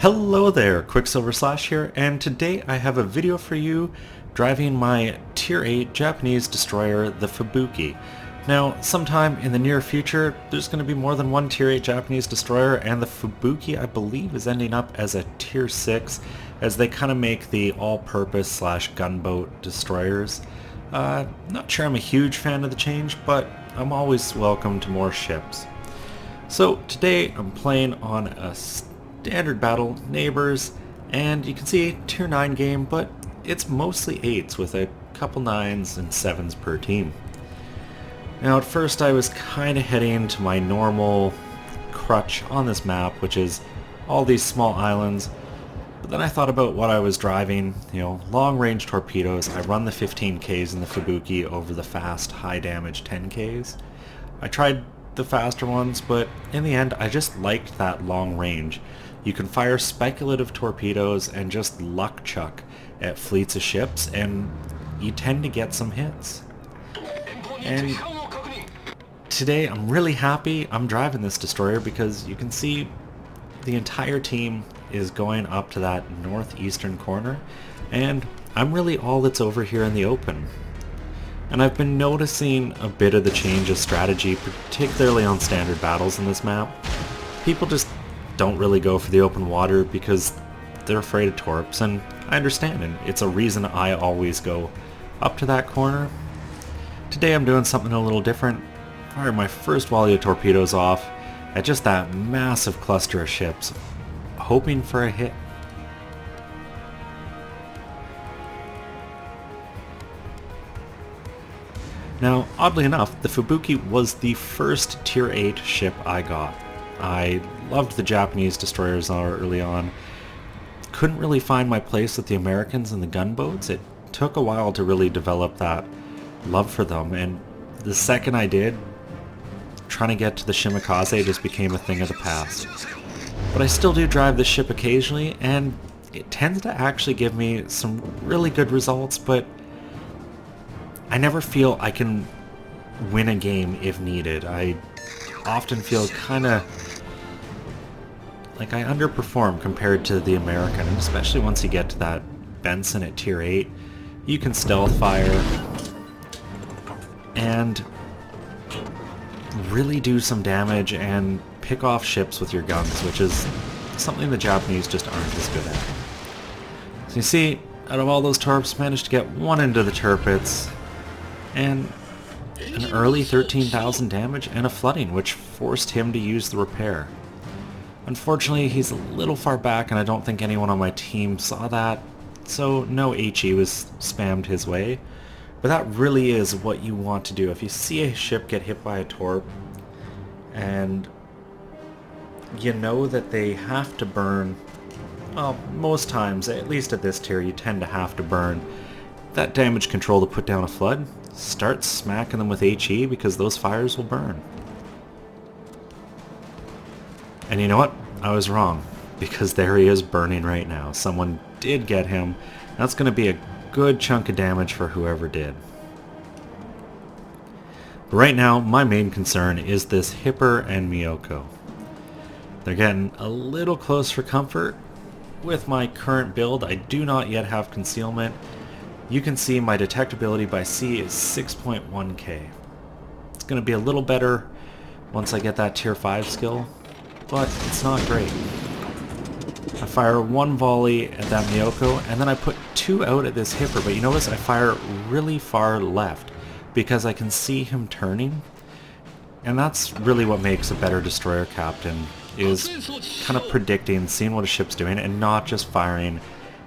Hello there, Qckslvrslash here, and today I have a video for you driving my Tier 8 Japanese destroyer, the Fubuki. Now, sometime in the near future, there's going to be more than one Tier 8 Japanese destroyer, and the Fubuki, I believe, is ending up as a Tier 6, as they kind of make the all-purpose slash gunboat destroyers. Not sure I'm a huge fan of the change, but I'm always welcome to more ships. So today I'm playing on a standard battle, Neighbours, and you can see Tier 9 game, but it's mostly 8s with a couple 9s and 7s per team. Now at first I was kind of heading to my normal crutch on this map, which is all these small islands, but then I thought about what I was driving, long range torpedoes. I run the 15Ks in the Fubuki over the fast high damage 10Ks. I tried the faster ones, but in the end I just liked that long range. You can fire speculative torpedoes and just luck chuck at fleets of ships, and you tend to get some hits. And today I'm really happy I'm driving this destroyer because you can see the entire team is going up to that northeastern corner, and I'm really all that's over here in the open. And I've been noticing a bit of the change of strategy, particularly on standard battles in this map. People just don't really go for the open water because they're afraid of torps, and I understand, and it's a reason I always go up to that corner. Today I'm doing something a little different. Fired my first volley of torpedoes off at just that massive cluster of ships, hoping for a hit. Now, oddly enough, the Fubuki was the first Tier 8 ship I got. I loved the Japanese destroyers early on. Couldn't really find my place with the Americans and the gunboats. It took a while to really develop that love for them, and the second I did, trying to get to the Shimakaze just became a thing of the past. But I still do drive this ship occasionally, and it tends to actually give me some really good results, but I never feel I can win a game if needed. I often feel kind of like I underperform compared to the American, and especially once you get to that Benson at Tier 8, you can stealth fire and really do some damage and pick off ships with your guns, which is something the Japanese just aren't as good at. So you see, out of all those torps, managed to get one into the turrets, and an early 13,000 damage and a flooding, which forced him to use the repair. Unfortunately, he's a little far back, and I don't think anyone on my team saw that, so no HE was spammed his way. But that really is what you want to do. If you see a ship get hit by a torp, and you know that they have to burn, well, most times, at least at this tier, you tend to have to burn that damage control to put down a flood. Start smacking them with HE because those fires will burn. And you know what? I was wrong, because there he is burning right now. Someone did get him. That's going to be a good chunk of damage for whoever did. But right now, my main concern is this Hipper and Miyoko. They're getting a little close for comfort. With my current build, I do not yet have concealment. You can see my detectability by sea is 6.1k. It's going to be a little better once I get that Tier 5 skill, but it's not great. I fire one volley at that Miyoko, and then I put two out at this Hipper, but you notice I fire really far left because I can see him turning, and that's really what makes a better destroyer captain, is kind of predicting, seeing what a ship's doing, and not just firing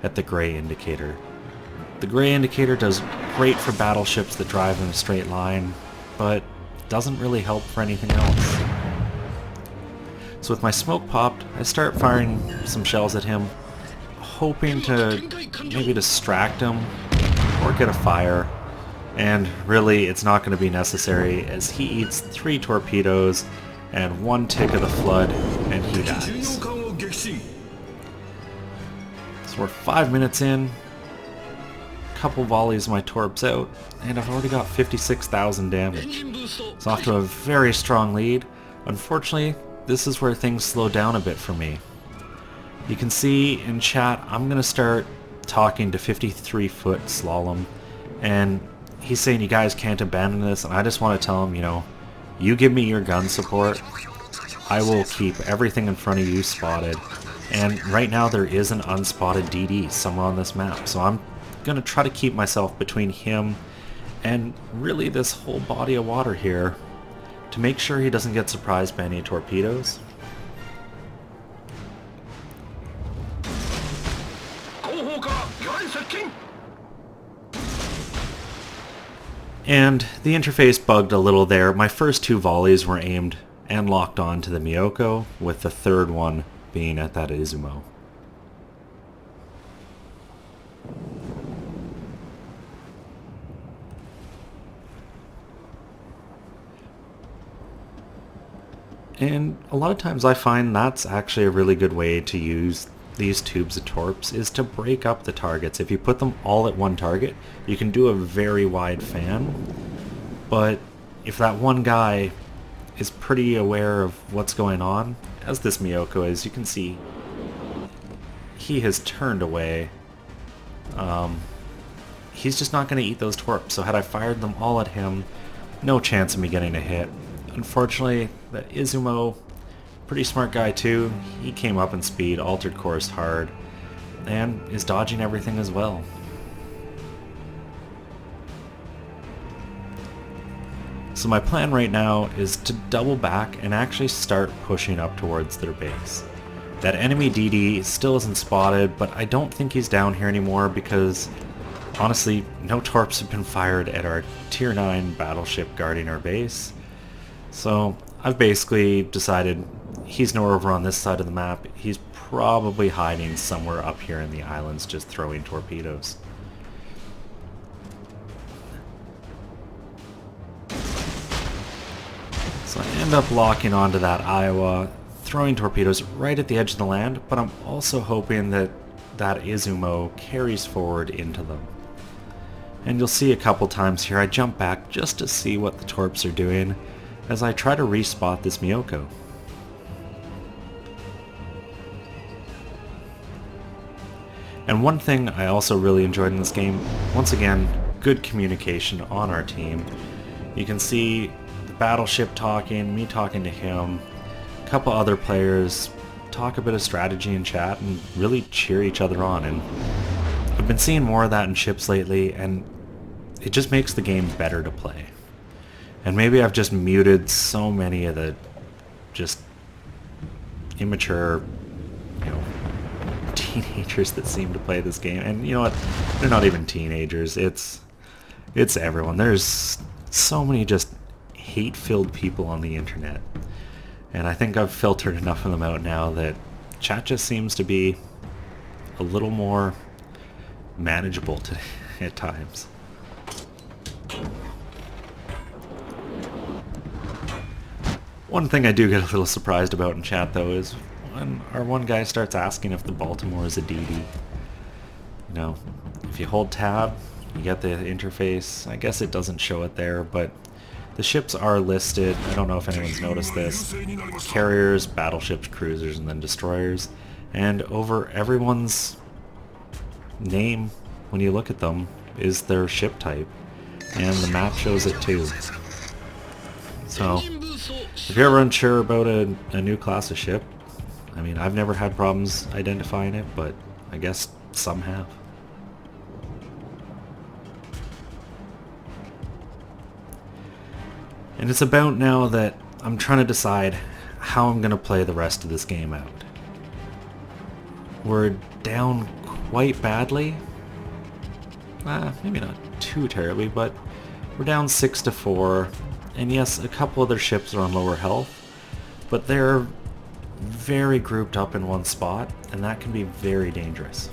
at the gray indicator. The gray indicator does great for battleships that drive in a straight line, but doesn't really help for anything else. So with my smoke popped, I start firing some shells at him, hoping to maybe distract him or get a fire, and really it's not going to be necessary as he eats 3 torpedoes and 1 tick of the flood and he dies. So we're 5 minutes in, couple volleys of my torps out, and I've already got 56,000 damage. It's off to a very strong lead. Unfortunately, this is where things slow down a bit for me. You can see in chat, I'm going to start talking to 53-foot Slalom, and he's saying you guys can't abandon this, and I just want to tell him, you know, you give me your gun support, I will keep everything in front of you spotted. And right now there is an unspotted DD somewhere on this map, so I'm going to try to keep myself between him and really this whole body of water here to make sure he doesn't get surprised by any torpedoes. And the interface bugged a little there. My first two volleys were aimed and locked on to the Miyoko, with the third one being at that Izumo. And a lot of times I find that's actually a really good way to use these tubes of torps, is to break up the targets. If you put them all at one target, you can do a very wide fan, but if that one guy is pretty aware of what's going on, as this Miyoko is, you can see he has turned away. He's just not going to eat those torps, so had I fired them all at him, no chance of me getting a hit. Unfortunately, that Izumo, pretty smart guy too, he came up in speed, altered course hard, and is dodging everything as well. So my plan right now is to double back and actually start pushing up towards their base. That enemy DD still isn't spotted, but I don't think he's down here anymore because, honestly, no torps have been fired at our Tier 9 battleship guarding our base. So I've basically decided he's nowhere over on this side of the map. He's probably hiding somewhere up here in the islands just throwing torpedoes. So I end up locking onto that Iowa, throwing torpedoes right at the edge of the land, but I'm also hoping that that Izumo carries forward into them. And you'll see a couple times here I jump back just to see what the torps are doing as I try to respot this Miyoko. And one thing I also really enjoyed in this game, once again, good communication on our team. You can see the battleship talking, me talking to him, a couple other players talk a bit of strategy in chat and really cheer each other on. And I've been seeing more of that in ships lately, and it just makes the game better to play. And maybe I've just muted so many of the just immature, you know, teenagers that seem to play this game. And you know what? They're not even teenagers. It's everyone. There's so many just hate-filled people on the internet. And I think I've filtered enough of them out now that chat just seems to be a little more manageable at times. One thing I do get a little surprised about in chat though is when our one guy starts asking if the Baltimore is a DD. You know, if you hold tab, you get the interface. I guess it doesn't show it there, but the ships are listed. I don't know if anyone's noticed this. Carriers, battleships, cruisers, and then destroyers. And over everyone's name, when you look at them, is their ship type. And the map shows it too. So, if you're ever unsure about a new class of ship, I mean, I've never had problems identifying it, but I guess some have. And it's about now that I'm trying to decide how I'm going to play the rest of this game out. We're down quite badly. Maybe not too terribly, but we're down 6-4. And yes, a couple of their ships are on lower health, but they're very grouped up in one spot, and that can be very dangerous.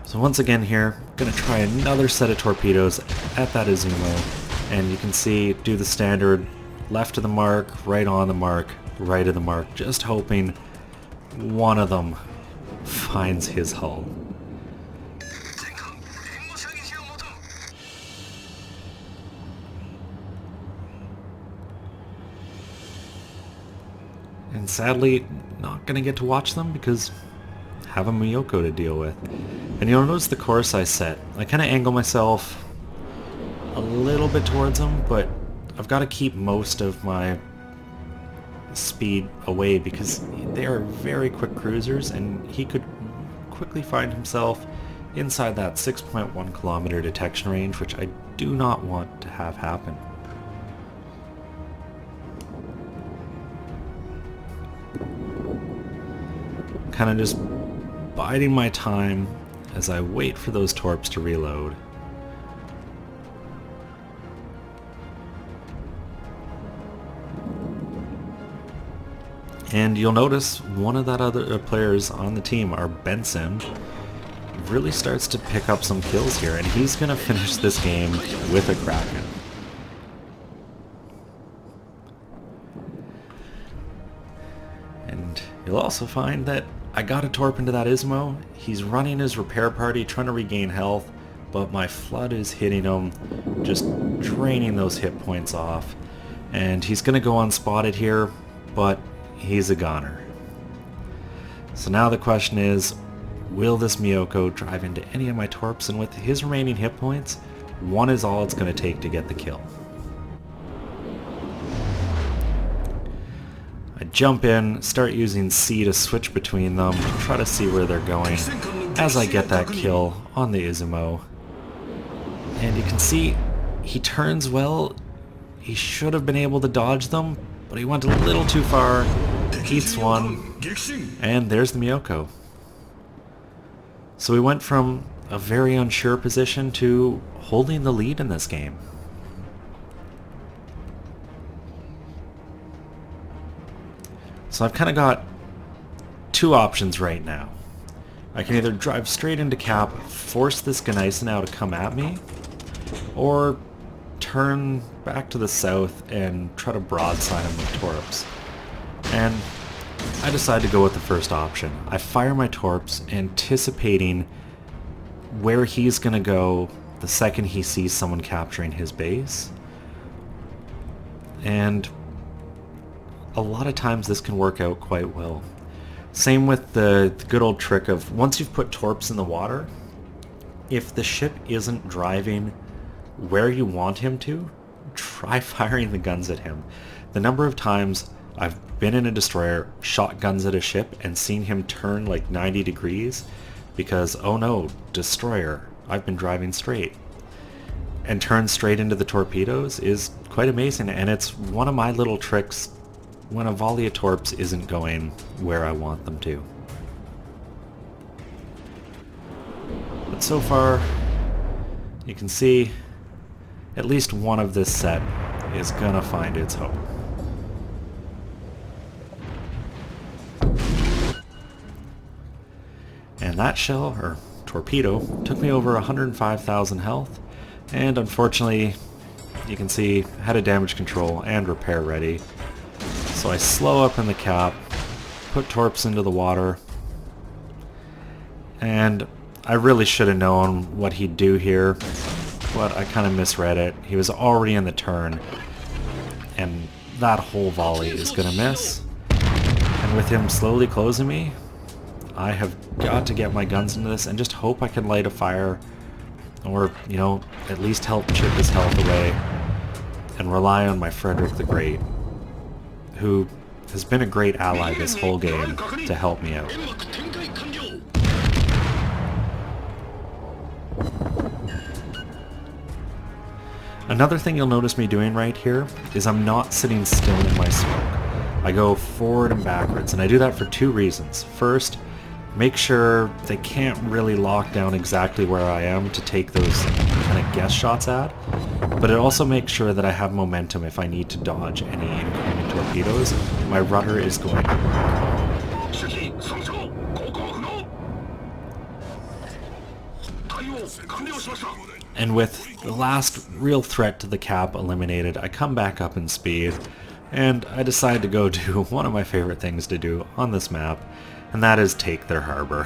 So once again here, I'm going to try another set of torpedoes at that Izumo, and you can see, do the standard left of the mark, right on the mark, right of the mark, just hoping one of them finds his hull. and sadly not going to get to watch them because I have a Miyoko to deal with. And you'll notice the course I set. I kind of angle myself a little bit towards them, but I've got to keep most of my speed away because they are very quick cruisers and he could quickly find himself inside that 6.1 kilometer detection range, which I do not want to have happen. Kind of just biding my time as I wait for those torps to reload. And you'll notice one of that other players on the team, our Benson, really starts to pick up some kills here, and he's going to finish this game with a Kraken. And you'll also find that I got a torp into that Ismo. He's running his repair party, trying to regain health, but my flood is hitting him, just draining those hit points off. And he's going to go unspotted here, but he's a goner. So now the question is, will this Miyoko drive into any of my torps? And with his remaining hit points, one is all it's going to take to get the kill. I jump in, start using C to switch between them, try to see where they're going as I get that kill on the Izumo. And you can see he turns well. He should have been able to dodge them, but he went a little too far, eats one, and there's the Miyoko. So we went from a very unsure position to holding the lead in this game. So I've kind of got two options right now. I can either drive straight into cap, force this Gneisenau to come at me, or turn back to the south and try to broadside him with torps. And I decide to go with the first option. I fire my torps, anticipating where he's going to go the second he sees someone capturing his base. And a lot of times this can work out quite well. Same with the good old trick of once you've put torps in the water, if the ship isn't driving where you want him to, try firing the guns at him. The number of times I've been in a destroyer, shot guns at a ship, and seen him turn like 90 degrees because, oh no, destroyer, I've been driving straight. And turn straight into the torpedoes is quite amazing, and it's one of my little tricks when a volley of torps isn't going where I want them to. But so far, you can see at least one of this set is gonna find its home. And that shell, or torpedo, took me over 105,000 health, and unfortunately, you can see, had a damage control and repair ready. So I slow up in the cap, put torps into the water, and I really should have known what he'd do here, but I kind of misread it. He was already in the turn, and that whole volley is going to miss. And with him slowly closing me, I have got to get my guns into this and just hope I can light a fire, or, you know, at least help chip his health away, and rely on my Frederick the Great, who has been a great ally this whole game to help me out. Another thing you'll notice me doing right here is I'm not sitting still in my smoke. I go forward and backwards, and I do that for two reasons. First, make sure they can't really lock down exactly where I am to take those kind of guess shots at, but it also makes sure that I have momentum if I need to dodge any incoming torpedoes. My rudder is going to work. And with the last real threat to the cap eliminated, I come back up in speed, and I decide to go do one of my favorite things to do on this map, and that is take their harbor.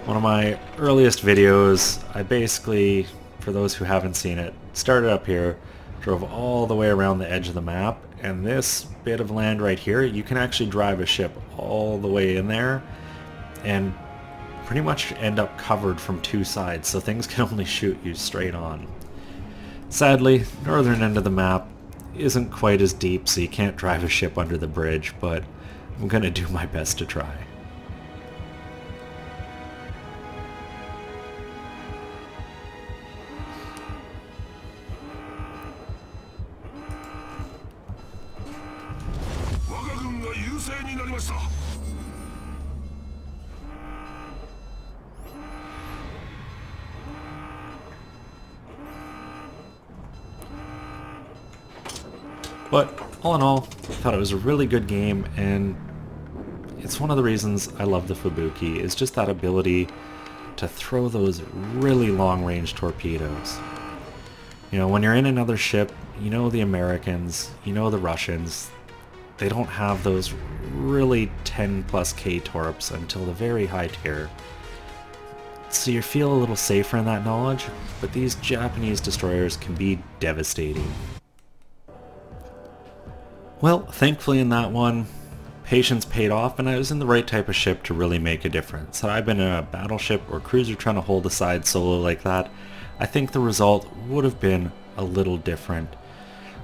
One of my earliest videos, I basically, for those who haven't seen it, started up here, drove all the way around the edge of the map, and this bit of land right here, you can actually drive a ship all the way in there and pretty much end up covered from two sides, so things can only shoot you straight on. Sadly, northern end of the map isn't quite as deep, so you can't drive a ship under the bridge, but I'm gonna do my best to try. But all in all, I thought it was a really good game, and it's one of the reasons I love the Fubuki, is just that ability to throw those really long-range torpedoes. You know, when you're in another ship, you know the Americans, you know the Russians, they don't have those really 10 plus K torps until the very high tier. So you feel a little safer in that knowledge, but these Japanese destroyers can be devastating. Well, thankfully in that one, patience paid off and I was in the right type of ship to really make a difference. Had I been in a battleship or cruiser trying to hold a side solo like that, I think the result would have been a little different.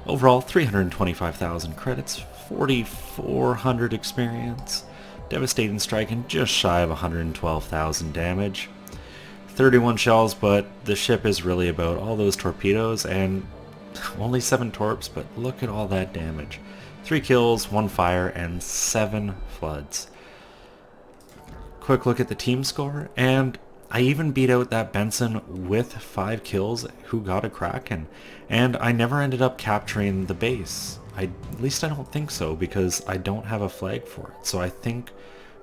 Overall, 325,000 credits, 4,400 experience, devastating strike and just shy of 112,000 damage. 31 shells, but the ship is really about all those torpedoes and only 7 torps, but look at all that damage. 3 kills, 1 fire, and 7 floods. Quick look at the team score, and I even beat out that Benson with 5 kills who got a Kraken, and I never ended up capturing the base. At least I don't think so, because I don't have a flag for it. So I think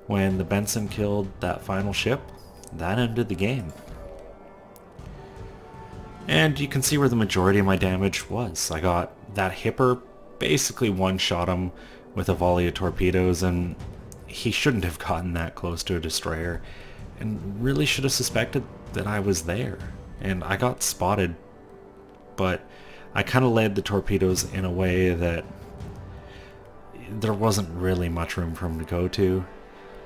when the Benson killed that final ship, that ended the game. And you can see where the majority of my damage was. I got that Hipper, basically one-shot him with a volley of torpedoes, and he shouldn't have gotten that close to a destroyer, and really should have suspected that I was there. And I got spotted, but I kind of led the torpedoes in a way that there wasn't really much room for him to go to.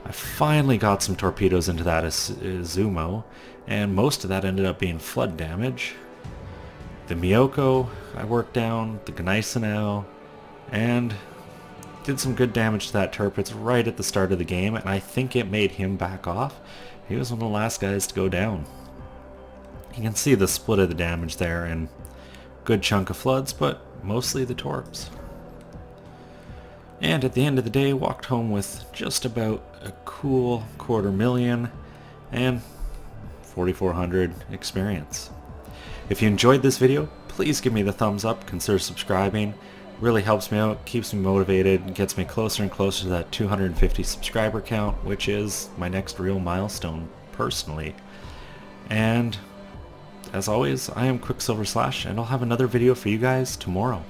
I finally got some torpedoes into that Izumo, and most of that ended up being flood damage. The Miyoko I worked down, the Gneisenau, and did some good damage to that Tirpitz right at the start of the game, and I think it made him back off. He was one of the last guys to go down. You can see the split of the damage there, and good chunk of floods, but mostly the torps. And at the end of the day, walked home with just about a cool 250,000 and 4,400 experience. If you enjoyed this video, please give me the thumbs up, consider subscribing. Really helps me out, keeps me motivated, and gets me closer and closer to that 250 subscriber count, which is my next real milestone, personally. And as always, I am Qckslvrslash, and I'll have another video for you guys tomorrow.